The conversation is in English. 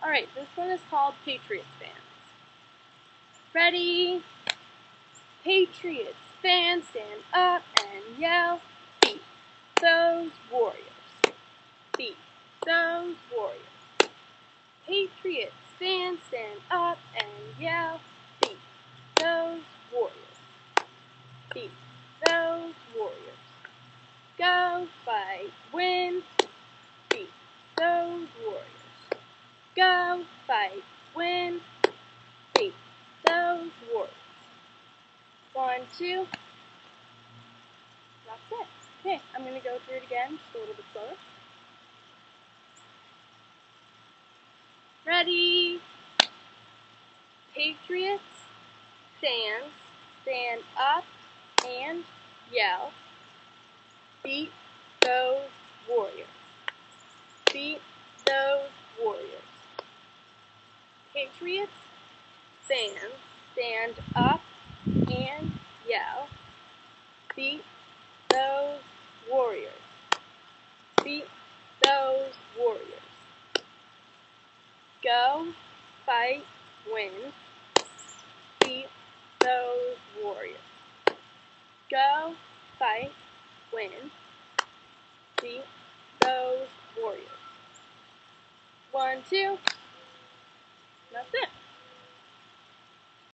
Alright, this one is called Patriots fans. Ready? Patriots fans, stand up and yell, beat those Warriors. Beat those Warriors. Patriots fans, stand up and yell, beat those Warriors. Beat those Warriors. Go, fight, win, beat those Warriors. Go, fight, win, beat those Warriors. 1, 2. That's it. Okay, I'm going to go through it again, just a little bit slower. Ready? Patriots fans, stand up and yell, beat those Warriors. Beat those Warriors. Patriots fans, stand up and yell, beat those Warriors. Beat those Warriors. Go, fight, win, beat those Warriors. Go, fight, win, beat those Warriors. 1, 2.